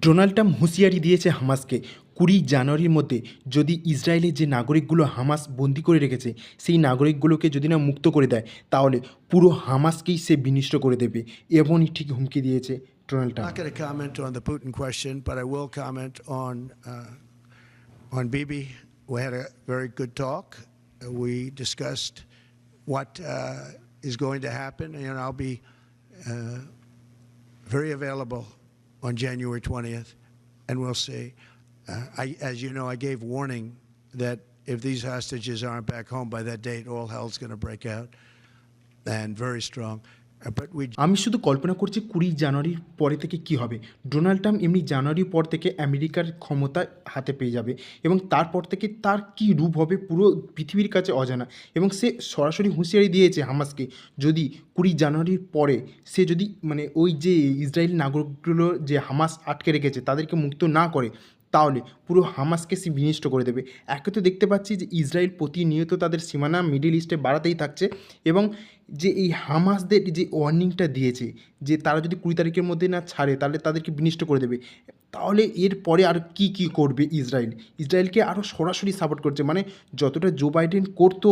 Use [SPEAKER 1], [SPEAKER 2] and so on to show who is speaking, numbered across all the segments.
[SPEAKER 1] Donald Trump হুঁশিয়ারি দিয়েছে হামাসকে ২০ জানুয়ারির মধ্যে যদি ইসরায়েলের যে নাগরিকগুলো হামাস বন্দি করে রেখেছে সেই নাগরিকগুলোকে যদি না মুক্ত করে দেয় তাহলে পুরো হামাসকেই সে বিনষ্ট করে দেবে এমনই ঠিক হুমকি দিয়েছে Donald
[SPEAKER 2] I'm not
[SPEAKER 1] Trump.
[SPEAKER 2] going to comment on the Putin question, but I will comment on Bibi. We had a very good talk. We discussed what is going to happen, and I'll be very available on January 20th, and we'll see. As you know, I gave warning that if these hostages aren't back home by that date, all hell's going to break out, and very strong. But we
[SPEAKER 1] আমি শুধু কল্পনা করছি ২০ জানুয়ারির পরে থেকে কি হবে। Donald Trump এমনি জানুয়ারির পর থেকে আমেরিকার ক্ষমতা হাতে পেয়ে যাবে এবং তারপর থেকে তার কী রূপ হবে পুরো পৃথিবীর কাছে অজানা এবং সে সরাসরি হুঁশিয়ারি দিয়েছে হামাসকে যদি ২০ জানুয়ারির পরে সে যদি ওই যে ইসরায়েলি নাগরিকগুলো যে হামাস আটকে রেখেছে তাদেরকে মুক্ত না করে তাহলে পুরো হামাসকে সে বিনষ্ট করে দেবে। একে তো দেখতে পাচ্ছি যে ইসরায়েল প্রতিনিয়ত তাদের সীমানা মিডল ইস্টে বাড়াতেই থাকছে এবং যে এই হামাসদের যে ওয়ার্নিংটা দিয়েছে যে তারা যদি ২০ তারিখের মধ্যে না ছাড়ে তাহলে তাদেরকে বিনষ্ট করে দেবে, তাহলে এরপরে আর কি করবে ইসরায়েলকে আরও সরাসরি সাপোর্ট করছে, যতটা জো বাইডেন করতো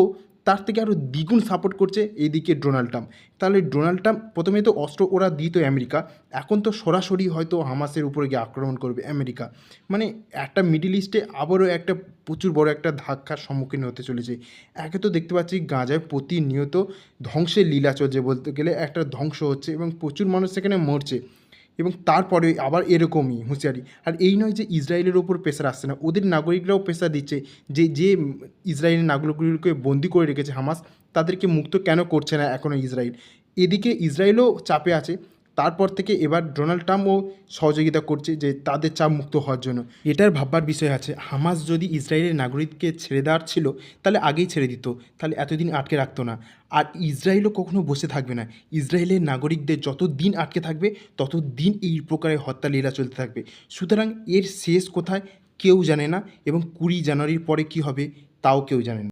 [SPEAKER 1] তার থেকে আরও দ্বিগুণ সাপোর্ট করছে এইদিকে ডোনাল্ড ট্রাম্প। তাহলে ডোনাল্ড ট্রাম্প প্রথমে তো অস্ত্র ওরা দিত আমেরিকা, এখন তো সরাসরি হয়তো হামাসের উপরে গিয়ে আক্রমণ করবে আমেরিকা। একটা মিডল ইস্টে আবারও একটা প্রচুর বড় একটা ধাক্কার সম্মুখীন হতে চলেছে। একে তো দেখতে পাচ্ছি গাজায় প্রতিনিয়ত ধ্বংসের লীলা চলছে, বলতে গেলে একটা ধ্বংস হচ্ছে এবং প্রচুর মানুষ সেখানে মরছে এবং তারপরে আবার এরকমই হুঁশিয়ারি। আর এই নয় যে ইসরায়েলের ওপর প্রেশার আসছে না, ওদের নাগরিকরাও প্রেশার দিচ্ছে যে ইসরায়েলের নাগরিকগুলোকে বন্দি করে রেখেছে হামাস তাদেরকে মুক্ত কেন করছে না এখনও ইসরায়েল। এদিকে ইসরায়েলও চাপে আছে, তারপর থেকে এবার ডোনাল্ড ট্রাম্পও সহযোগিতা করছে যে তাদের চাপ মুক্ত হওয়ার জন্য। এটার ভাববার বিষয় আছে, হামাস যদি ইসরায়েলের নাগরিককে ছেড়ে দেওয়ার ছিল তাহলে আগেই ছেড়ে দিত, তাহলে এতদিন আটকে রাখতো না। আর ইসরায়েলও কখনো বসে থাকবে না, ইসরায়েলের নাগরিকদের যত দিন আটকে থাকবে তত দিন এই প্রকারের হত্যা লীলা চলতে থাকবে। সুতরাং এর শেষ কোথায় কেউ জানে না এবং ২০ জানুয়ারির পরে কী হবে তাও কেউ জানে না।